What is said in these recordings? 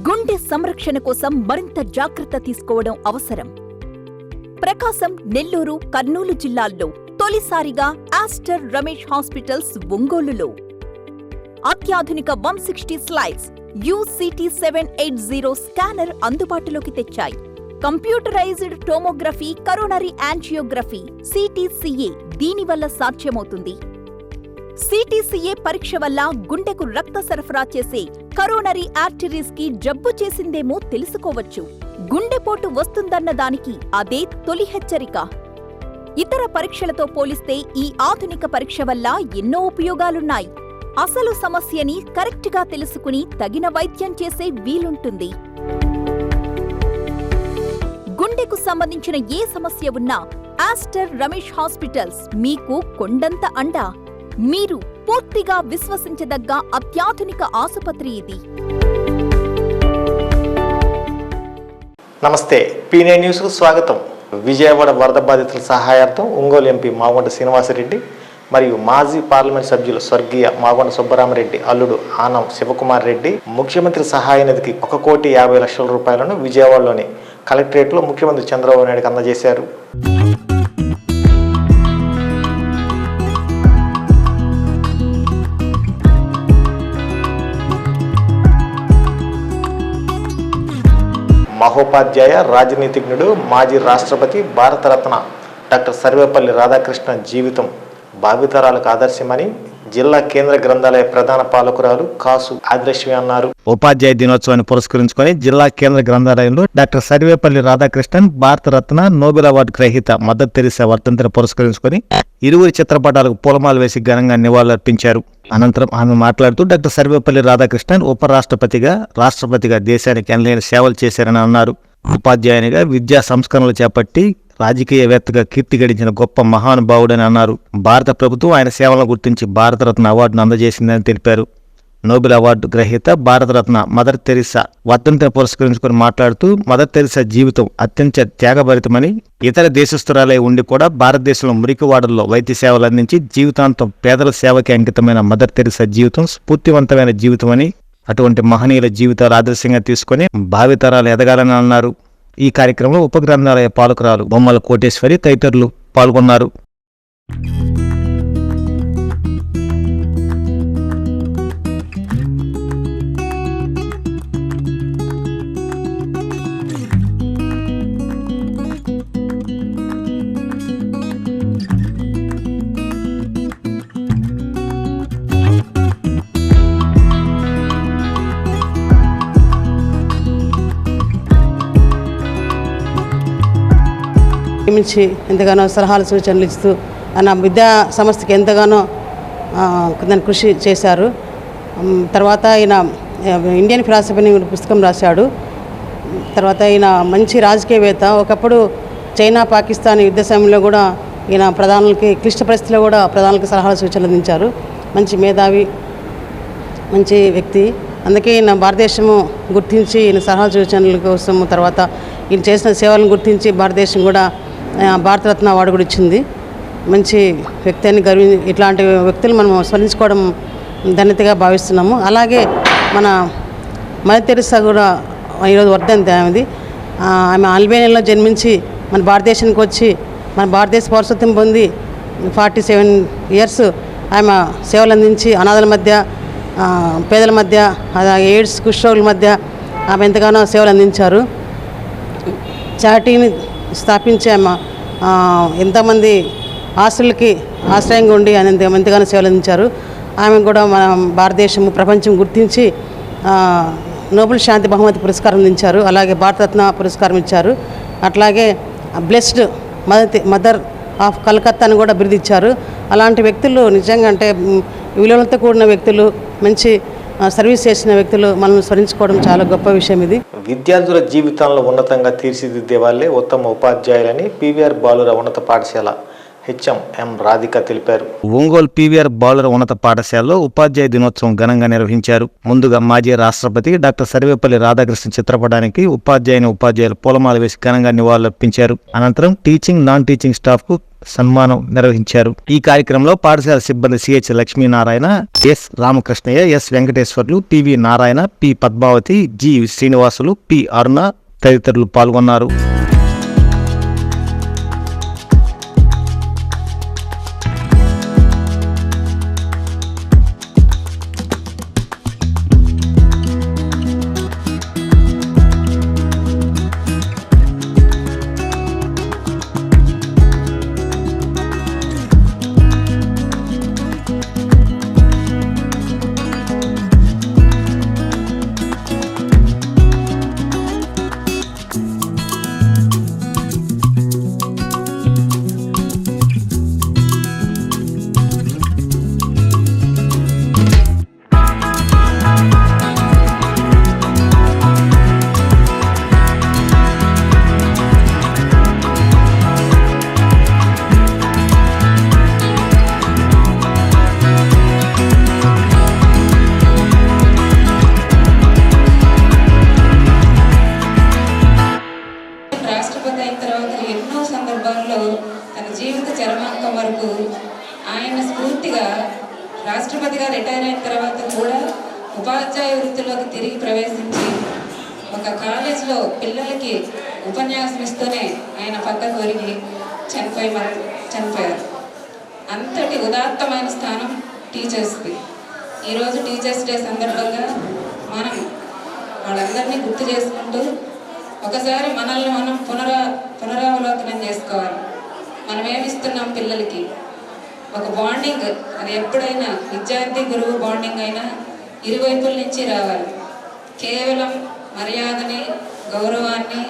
గుండె సంరక్షణ కోసం మరింత జాగ్రత్త తీసుకోవడం అవసరం. ప్రకాశం, నెల్లూరు, కర్నూలు జిల్లాల్లో తొలిసారిగా ఆస్టర్ రమేష్ హాస్పిటల్స్ ఒంగోలులో అత్యాధునిక 160 స్లైడ్స్ UCT 780 స్కానర్ అందుబాటులోకి తెచ్చాయి. Computerized tomography, coronary angiography, CTCA దీనివల్ల సాధ్యమవుతుంది. CTCA పరీక్ష వల్ల గుండెకు రక్త సరఫరా చేసే కరోనరీ ఆర్టరీస్ కి జబ్బు చేసిందేమో తెలుసుకోవచ్చు. గుండెపోటు వస్తుందన్న దానికి అదే తొలి హెచ్చరిక. ఇతర పరీక్షలతో పోలిస్తే ఈ ఆధునిక పరీక్ష వల్ల ఎన్నో ఉపయోగాలున్నాయి. అసలు సమస్యని కరెక్ట్గా తెలుసుకుని తగిన వైద్యం చేసే వీలుంటుంది. గుండెకు సంబంధించిన ఏ సమస్య ఉన్నా ఆస్టర్ రమేష్ హాస్పిటల్స్ మీకు కొండంత అండా. మీరు పూర్తిగా విశ్వసించదగ్గ అత్యాధునిక ఆసుపత్రి ఇది. నమస్తే, P9 న్యూస్కు స్వాగతం. విజయవాడ వరద బాధితుల సహాయార్థం ఒంగోలు ఎంపీ మాగొండ శ్రీనివాసరెడ్డి మరియు మాజీ పార్లమెంట్ సభ్యులు స్వర్గీయ మాగొండ సుబ్బరామరెడ్డి అల్లుడు ఆనం శివకుమార్ రెడ్డి ముఖ్యమంత్రి సహాయ నిధికి 1,50,00,000 రూపాయలను విజయవాడలోని కలెక్టరేట్లో ముఖ్యమంత్రి చంద్రబాబు నాయుడుకి అందజేశారు. మహోపాధ్యాయ, రాజనీతిజ్ఞుడు, మాజీ రాష్ట్రపతి, భారతరత్న డాక్టర్ సర్వేపల్లి రాధాకృష్ణన్ జీవితం భావితరాలకు ఆదర్శమని జిల్లా కేంద్ర గ్రంథాలయ ప్రధాన పాలకురాలు కాసు ఆదిలక్ష్మి అన్నారు. ఉపాధ్యాయ దినోత్సవాన్ని పురస్కరించుకొని జిల్లా కేంద్ర గ్రంథాలయంలో doctor Sarvepalli Radhakrishnan, Bharat Ratna, Nobel award గ్రహీత మదర్ తెరిసా వర్ధంతిని పురస్కరించుకొని ఇరువురి చిత్రపటాలకు పూలమాలు వేసి ఘనంగా నివాళులర్పించారు. అనంతరం ఆమె మాట్లాడుతూ డాక్టర్ సర్వేపల్లి రాధాకృష్ణన్ ఉపరాష్ట్రపతిగా, రాష్ట్రపతిగా దేశానికి ఎనలేని సేవలు చేశారని అన్నారు. ఉపాధ్యాయునిగా విద్యా సంస్కరణలు చేపట్టి రాజకీయవేత్తగా కీర్తి గడించిన గొప్ప మహానుభావుడని అన్నారు. భారత ప్రభుత్వం ఆయన సేవలను గుర్తించి భారతరత్న అవార్డును అందజేసిందని తెలిపారు. నోబెల్ అవార్డు గ్రహీత భారతరత్న మదర్ తెరిసా వర్ధంతిని పురస్కరించుకొని మాట్లాడుతూ మదర్ తెరిసా జీవితం అత్యంత త్యాగభరితమని, ఇతర దేశస్తురాలై ఉండి కూడా భారతదేశంలో మురికివాడల్లో వైద్య సేవలు అందించి జీవితాంతం పేదల సేవకి అంకితమైన మదర్ తెరిసా జీవితం స్ఫూర్తివంతమైన జీవితమని, అటువంటి మహనీయుల జీవితాలు ఆదర్శంగా తీసుకుని భావితరాలు ఎదగాలని అన్నారు. ఈ కార్యక్రమంలో ఉప గ్రంథాలయ పాలకురాలు బొమ్మల కోటేశ్వరి తదితరులు పాల్గొన్నారు. నియమించి ఎంతగానో సలహాలు సూచనలు ఇస్తూ నా విద్యా సంస్థకి ఎంతగానో దాన్ని కృషి చేశారు. తర్వాత ఈయన ఇండియన్ ఫిలాసఫీ అనే పుస్తకం రాశాడు. తర్వాత ఈయన మంచి రాజకీయవేత్త. ఒకప్పుడు చైనా, పాకిస్తాన్ యుద్ధ సమయంలో కూడా ఈయన ప్రధానులకి క్లిష్ట పరిస్థితుల్లో కూడా ప్రధానులకి సలహాలు సూచనలు అందించారు. మంచి మేధావి, మంచి వ్యక్తి. అందుకే ఈయన భారతదేశము గుర్తించి ఈయన సలహా సూచనల కోసం, తర్వాత ఈయన చేసిన సేవలను గుర్తించి భారతదేశం కూడా భారతరత్న అవార్డు కూడా ఇచ్చింది. మంచి వ్యక్తి అని ఇట్లాంటి వ్యక్తులు మనం స్మరించుకోవడం ధన్యతగా భావిస్తున్నాము. అలాగే మన మదర్ తెరిసా కూడా ఈరోజు వర్ధంతి ఆమెది. ఆమె అల్బేనియాలో జన్మించి మన భారతదేశానికి వచ్చి మన భారతదేశ పౌరసత్వం పొంది 47 ఇయర్స్ ఆమె సేవలు అందించి అనాథల మధ్య, పేదల మధ్య, ఎయిడ్స్ కుష్ఠరోగుల మధ్య ఆమె ఎంతగానో సేవలు అందించారు. చారిటీని స్థాపించి ఆమె ఎంతమంది ఆస్తులకి ఆశ్రయంగా ఉండి ఆయన ఎంతగానో సేవలు అందించారు. ఆమె కూడా మన భారతదేశము, ప్రపంచం గుర్తించి నోబెల్ శాంతి బహుమతి పురస్కారం అందించారు. అలాగే భారతరత్న పురస్కారం ఇచ్చారు. అట్లాగే బ్లెస్డ్ మదర్ ఆఫ్ కలకత్తాను కూడా బిరుదిచ్చారు. అలాంటి వ్యక్తులు నిజంగా అంటే విలువలతో కూడిన వ్యక్తులు, మంచి సర్వీస్ చేసిన వ్యక్తులు మనం స్మరించుకోవడం చాలా గొప్ప విషయం. ఇది విద్యార్థుల జీవితాలను ఉన్నతంగా తీర్చిదిద్దే వాళ్ళే ఉత్తమ ఉపాధ్యాయులని PVR బాలుర ఉన్నత పాఠశాల HM రాధిక తెలిపారు. ఒంగోలు PVR బాలుర ఉన్నత పాఠశాలలో ఉపాధ్యాయ దినోత్సవం ఘనంగా నిర్వహించారు. ముందుగా మాజీ రాష్ట్రపతి డాక్టర్ సర్వేపల్లి రాధాకృష్ణ చిత్రపటానికి ఉపాధ్యాయులు పూలమాల వేసి ఘనంగా నివాళులర్పించారు. అనంతరం టీచింగ్, నాన్ టీచింగ్ స్టాఫ్ కు సన్మానం నిర్వహించారు. ఈ కార్యక్రమంలో పాఠశాల సిబ్బంది CH Lakshminarayana, S Ramakrishnaiah, S Venkateswarlu, PV Narayana, P Padmavathi, G Srinivasulu, P Aruna తదితరులు పాల్గొన్నారు. రాష్ట్రపతి అయిన తర్వాత ఎన్నో సందర్భాల్లో తన జీవిత చరమాంకం వరకు ఆయన స్ఫూర్తిగా రాష్ట్రపతిగా రిటైర్ అయిన తర్వాత కూడా ఉపాధ్యాయ వృత్తిలోకి తిరిగి ప్రవేశించి ఒక కాలేజీలో పిల్లలకి ఉపన్యాసం ఇస్తూనే ఆయన పక్కకు ఒరిగి చనిపోయారు. అంతటి ఉదాత్తమైన స్థానం టీచర్స్ది. ఈరోజు టీచర్స్ డే సందర్భంగా మనం వాళ్ళందరినీ గుర్తు చేసుకుంటూ ఒకసారి మనల్ని మనం పునరావలోకనం చేసుకోవాలి. మనం ఏమిస్తున్నాం పిల్లలకి? ఒక బాండింగ్, అది ఎప్పుడైనా విద్యార్థి గురువు బాండింగ్ అయినా ఇరువైపుల నుంచి రావాలి. కేవలం మర్యాదని, గౌరవాన్ని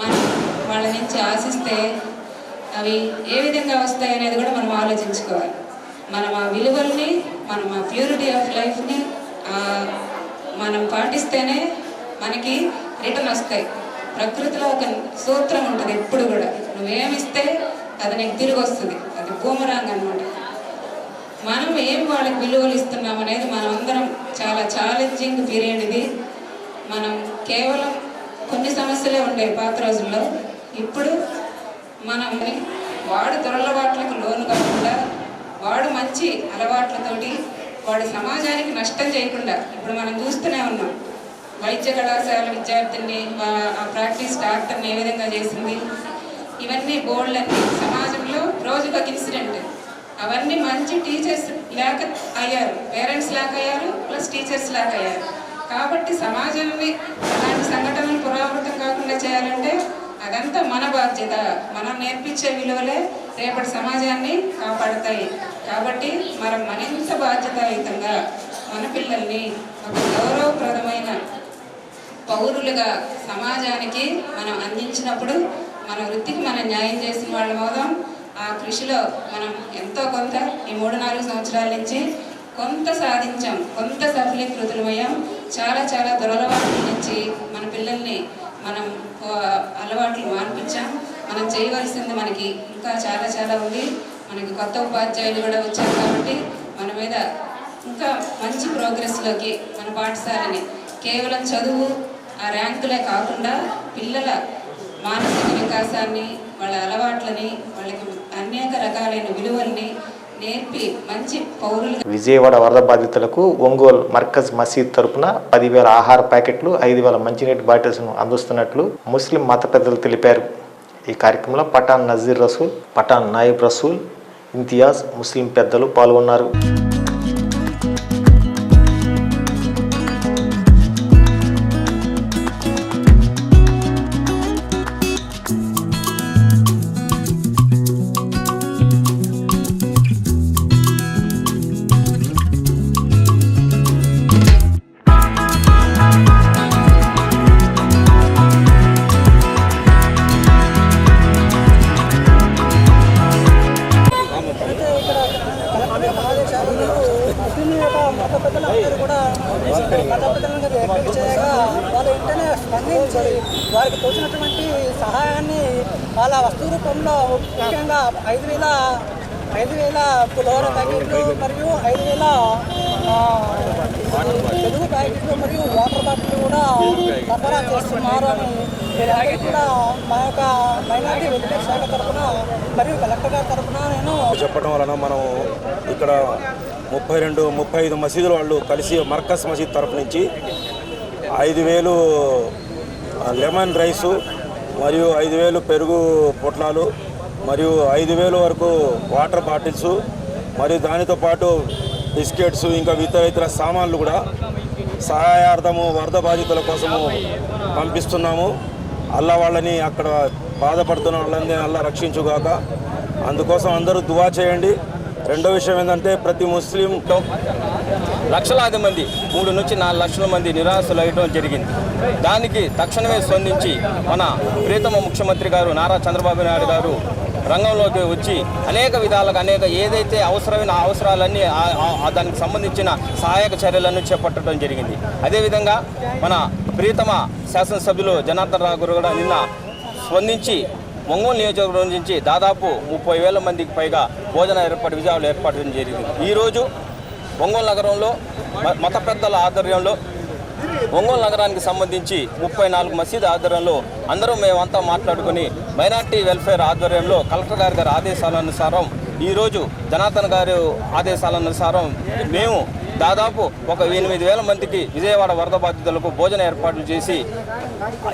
మనం వాళ్ళ నుంచి ఆశిస్తే అవి ఏ విధంగా వస్తాయి అనేది కూడా మనం ఆలోచించుకోవాలి. మనం ఆ విలువల్ని, మనం ఆ ప్యూరిటీ ఆఫ్ లైఫ్ని మనం పాటిస్తేనే మనకి రిటర్న్ వస్తాయి. ప్రకృతిలో ఒక సూత్రం ఉంటుంది, ఎప్పుడు కూడా నువ్వేమిస్తే అది నీకు తిరిగి వస్తుంది. అది బూమరాంగ్ అనమాట. మనం ఏం వాళ్ళకి విలువలు ఇస్తున్నాం అనేది మనం అందరం చాలా ఛాలెంజింగ్ పీరియడ్ ఇది. మనం కేవలం కొన్ని సమస్యలే ఉండేవి పాత రోజుల్లో. ఇప్పుడు మనం వాడు దురలవాట్లకు లోను కాకుండా వాడు మంచి అలవాట్లతోటి వాడు సమాజానికి నష్టం చేయకుండా ఇప్పుడు మనం చూస్తూనే ఉన్నాం. వైద్య కళాశాల విద్యార్థిని ఆ ప్రాక్టీస్ డాక్టర్ని ఏ విధంగా చేసింది, ఇవన్నీ బోర్డులన్నీ సమాజంలో రోజుకొక ఇన్సిడెంట్. అవన్నీ మంచి టీచర్స్ లేక అయ్యారు, పేరెంట్స్ లేక అయ్యారు, ప్లస్ టీచర్స్ లేక అయ్యారు. కాబట్టి సమాజాన్ని అలాంటి సంఘటనలు పునరావృతం కాకుండా చేయాలంటే అదంతా మన బాధ్యత. మనం నేర్పించే విలువలే రేపటి సమాజాన్ని కాపాడుతాయి. కాబట్టి మనం మరింత బాధ్యతాయుతంగా మన పిల్లల్ని ఒక గౌరవప్రదమైన పౌరులుగా సమాజానికి మనం అందించినప్పుడు మన వృత్తికి మనం న్యాయం చేసిన వాళ్ళం అవుదాం. ఆ కృషిలో మనం ఎంతో కొంత ఈ 3-4 సంవత్సరాల నుంచి కొంత సాధించాం, కొంత సఫలీకృతులమయ్యాం. చాలా చాలా దురలవాట్ల నుంచి మన పిల్లల్ని మనం అలవాట్లు మాన్పించాం. మనం చేయవలసింది మనకి ఇంకా చాలా చాలా ఉంది. మనకి కొత్త ఉపాధ్యాయులు కూడా వచ్చారు కాబట్టి మన మీద ఇంకా మంచి ప్రోగ్రెస్లోకి మన పాఠశాలని కేవలం చదువు ఆ ర్యాంకులే కాకుండా పిల్లల మానసిక వికాసాన్ని, వాళ్ళ అలవాట్లని, వాళ్ళకి అనేక రకాలైన విలువల్ని నేర్పి మంచి పౌరులు. విజయవాడ వరద బాధితులకు ఒంగోలు మర్కజ్ మసీద్ తరపున 10,000 ఆహార ప్యాకెట్లు, 5,000 మంచినీటి బాటిల్స్ను అందిస్తున్నట్లు ముస్లిం మత పెద్దలు తెలిపారు. ఈ కార్యక్రమంలో పఠాన్ నజీర్ రసూల్, పఠాన్ నాయిబ్ రసూల్, ఇంతియాజ్ ముస్లిం పెద్దలు పాల్గొన్నారు. వారికి తోచినటువంటి సహాయాన్ని వాళ్ళ వస్తువు రూపంలో ముఖ్యంగా 5,000 పులిహోర ప్యాకెట్లు మరియు 5,000 తెలుగు ప్యాకెట్లు మరియు వాటర్ బాటిల్ కూడా సరఫరా చేస్తున్నారు అని మీరందరూ కూడా మా యొక్క మైనారిటీ వెల్ఫేర్ శాఖ తరఫున మరియు కలెక్టర్ గారి తరఫున నేను చెప్పడం వలన మనం ఇక్కడ 35 మసీదుల వాళ్ళు కలిసి మర్కజ్ మసీద్ తరఫు నుంచి 5,000 లెమన్ రైసు మరియు 5,000 పెరుగు పొట్లాలు మరియు 5,000 వరకు వాటర్ బాటిల్స్ మరియు దానితో పాటు బిస్కెట్స్ ఇంకా ఇతర సామాన్లు కూడా సహాయార్థము వరద బాధితుల కోసము పంపిస్తున్నాము. అల్లా వాళ్ళని అక్కడ బాధపడుతున్న వాళ్ళని అల్లా రక్షించుగాక. అందుకోసం అందరూ దువా చేయండి. రెండో విషయం ఏంటంటే ప్రతి ముస్లిం లక్షలాది మంది 3 నుంచి 4 లక్షల మంది నిరాశలు అయ్యడం జరిగింది. దానికి తక్షణమే స్పందించి మన ప్రియతమ ముఖ్యమంత్రి గారు నారా చంద్రబాబు నాయుడు గారు రంగంలోకి వచ్చి అనేక విధాలుగా ఏదైతే అవసరమైన అవసరాలన్నీ దానికి సంబంధించిన సహాయక చర్యలను చేపట్టడం జరిగింది. అదేవిధంగా మన ప్రియతమ శాసనసభ్యులు జనార్దన్ రావు గారు కూడా నిన్న స్పందించి ఒంగోలు నియోజకవర్గం నుంచి దాదాపు 30,000 మందికి పైగా భోజన విజయాలు ఏర్పాటు చేయడం జరిగింది. ఈరోజు ఒంగోలు నగరంలో మత పెద్దల ఆధ్వర్యంలో ఒంగోలు నగరానికి సంబంధించి 34 మసీదు ఆధ్వర్యంలో అందరూ మేమంతా మాట్లాడుకుని మైనార్టీ వెల్ఫేర్ ఆధ్వర్యంలో కలెక్టర్ గారి ఆదేశాలనుసారం ఈరోజు జనార్దన్ గారి ఆదేశాలనుసారం మేము దాదాపు ఒక 8,000 మందికి విజయవాడ వరద బాధితులకు భోజన ఏర్పాట్లు చేసి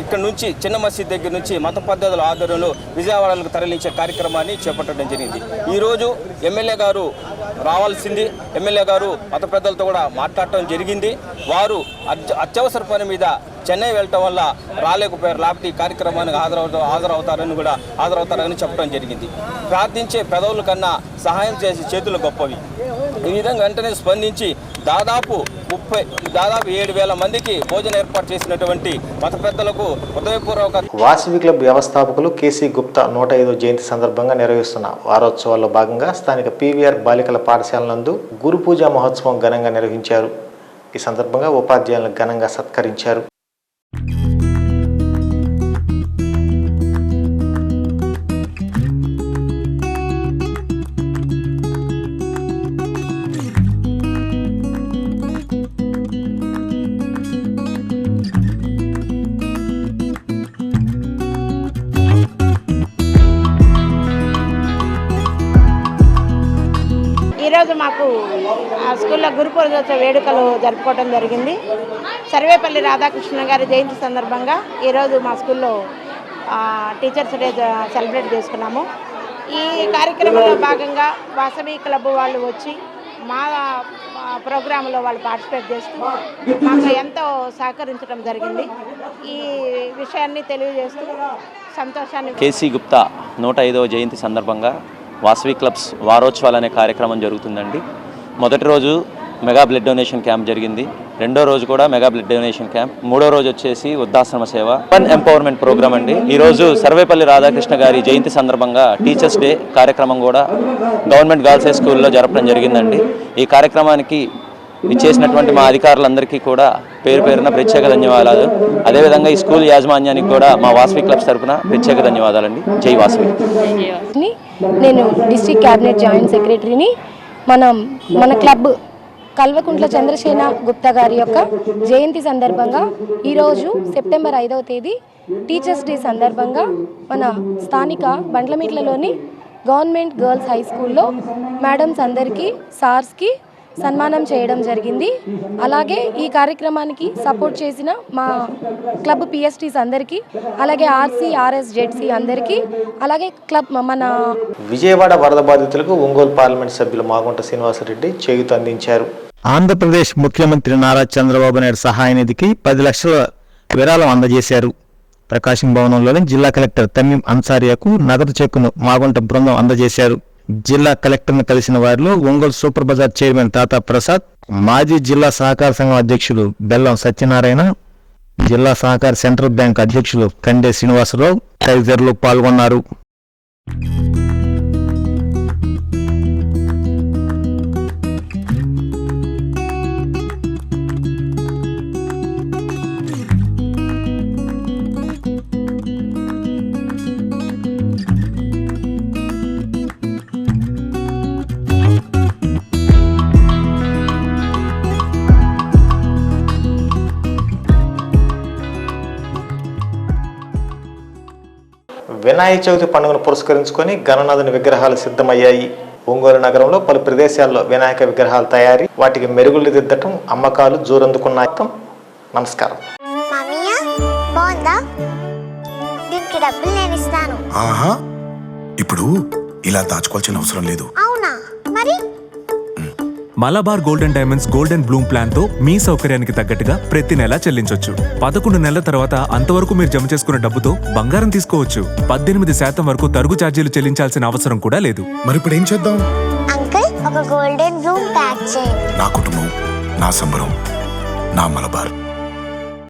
ఇక్కడ నుంచి చిన్న మసీద్ దగ్గర నుంచి మత పద్ధతుల ఆధ్వర్యంలో విజయవాడలకు తరలించే కార్యక్రమాన్ని చేపట్టడం జరిగింది. ఈరోజు ఎమ్మెల్యే గారు రావాల్సింది, ఎమ్మెల్యే గారు మత పెద్దలతో కూడా మాట్లాడటం జరిగింది. వారు అత్యవసర పని మీద చెన్నై వెళ్ళటం వల్ల రాలేకపోయారు. లేకపోతే ఈ కార్యక్రమానికి హాజరవుతారని చెప్పడం జరిగింది. ప్రార్థించే పెదవుల కన్నా సహాయం చేసే చేతులు గొప్పవి. ఈ విధంగా వెంటనే స్పందించి దాదాపు 7,000 మందికి భోజనం ఏర్పాటు చేసినటువంటి మత పెద్దలకు హృదయపూర్వక. వాసవి క్లబ్ వ్యవస్థాపకులు కేసీ గుప్తా 105వ జయంతి సందర్భంగా నిర్వహిస్తున్న వారోత్సవాల్లో భాగంగా స్థానిక పీవీఆర్ బాలికల పాఠశాల నందు గురు పూజా మహోత్సవం ఘనంగా నిర్వహించారు. ఈ సందర్భంగా ఉపాధ్యాయులను ఘనంగా సత్కరించారు. ఈరోజు మాకు స్కూల్లో గురు పూజోత్సవ వేడుకలు జరుపుకోవడం జరిగింది. సర్వేపల్లి రాధాకృష్ణ గారి జయంతి సందర్భంగా ఈరోజు మా స్కూల్లో టీచర్స్ డే సెలబ్రేట్ చేసుకున్నాము. ఈ కార్యక్రమంలో భాగంగా వాసవి క్లబ్ వాళ్ళు వచ్చి మా ప్రోగ్రాంలో వాళ్ళు పార్టిసిపేట్ చేస్తూ మాకు ఎంతో సహకరించడం జరిగింది. ఈ విషయాన్ని తెలియజేస్తూ సంతోషాన్ని. కేసీ గుప్తా 105వ జయంతి సందర్భంగా వాసవి క్లబ్స్ వారోత్సవాలు అనే కార్యక్రమం జరుగుతుందండి. మొదటి రోజు మెగా బ్లడ్ డొనేషన్ క్యాంప్ జరిగింది. రెండో రోజు కూడా మెగా బ్లడ్ డొనేషన్ క్యాంప్. మూడో రోజు వచ్చేసి వృద్ధాశ్రమ సేవ ఎంపవర్మెంట్ ప్రోగ్రామ్ అండి. ఈరోజు సర్వేపల్లి రాధాకృష్ణ గారి జయంతి సందర్భంగా టీచర్స్ డే కార్యక్రమం కూడా గవర్నమెంట్ గర్ల్స్ హై స్కూల్లో జరపడం జరిగిందండి. ఈ కార్యక్రమానికి ఇచ్చేసినటువంటి మా అధికారులందరికీ కూడా పేరు పేరున ప్రత్యేక ధన్యవాదాలు. అదేవిధంగా ఈ స్కూల్ యాజమాన్యానికి కూడా మా వాసవి క్లబ్స్ తరఫున ప్రత్యేక ధన్యవాదాలండి. జై వాసవి. నేను డిస్ట్రిక్ట్ క్యాబినెట్ జాయింట్ సెక్రటరీని. మన క్లబ్ కల్వకుంట్ల చంద్రసేన గుప్తా గారి యొక్క జయంతి సందర్భంగా ఈరోజు సెప్టెంబర్ 5వ తేదీ టీచర్స్ డే సందర్భంగా మన స్థానిక బండ్లమిట్లలోని గవర్నమెంట్ గర్ల్స్ హై స్కూల్లో మేడమ్స్ అందరికీ సార్స్కి సన్మానం చేయడం జరిగింది. అలాగే ఈ కార్యక్రమానికి సపోర్ట్ చేసిన మా క్లబ్ పిఎస్టీస్ అందరికీ, అలాగే ఆర్సీ ఆర్ఎస్ జెడ్సీ అందరికీ, అలాగే క్లబ్ మన విజయవాడ వరద బాధితులకు ఒంగోలు పార్లమెంట్ సభ్యులు మాగుంట శ్రీనివాసరెడ్డి చేయూత అందించారు. ఆంధ్రప్రదేశ్ ముఖ్యమంత్రి నారా చంద్రబాబు నాయుడు సహాయ నిధికి 10 లక్షల విరాళం అందజేశారు. ప్రకాశం భవనంలోని జిల్లా కలెక్టర్ తమీం అన్సారియాకు నగదు చెక్కును మాగుంట బృందం అందజేశారు. జిల్లా కలెక్టర్ను కలిసిన వారిలో ఒంగోలు సూపర్ బజార్ చైర్మన్ తాతా ప్రసాద్, మాజీ జిల్లా సహకార సంఘం అధ్యక్షులు బెల్లం సత్యనారాయణ, జిల్లా సహకార సెంట్రల్ బ్యాంక్ అధ్యక్షులు కండే శ్రీనివాసరావు తదితరులు పాల్గొన్నారు. వినాయక చవితి పండుగను పురస్కరించుకొని గణనాథుని విగ్రహాలు సిద్ధమయ్యాయి. ఒంగోలు నగరంలో పలు ప్రదేశాల్లో వినాయక విగ్రహాల తయారీ, వాటికి మెరుగులు దిద్దటం, అమ్మకాలు జోరందుకున్నాయి. నమస్కారం. డబ్బులు నేను ఇస్తాను. ఆహా, ఇప్పుడు ఇలా దాచుకోవాల్సిన అవసరం లేదు. అవునా? మరి Malabar golden diamonds golden Bloom plan తో మీ సౌకర్యానికి తగ్గట్టుగా ప్రతి నెల చెల్లించొచ్చు. 11 నెలల తర్వాత అంతవరకు మీరు జమ చేసుకున్న డబ్బుతో బంగారం తీసుకోవచ్చు. 18% వరకు తరుగు ఛార్జీలు చెల్లించాల్సిన అవసరం కూడా లేదు. మరి ఇప్పుడు ఏం చేద్దాం? అంకుల్, ఒక గోల్డెన్ బ్లూమ్ ప్యాక్ చేయండి. నా కుటుంబం, నా సంబరం, నా మలబార్.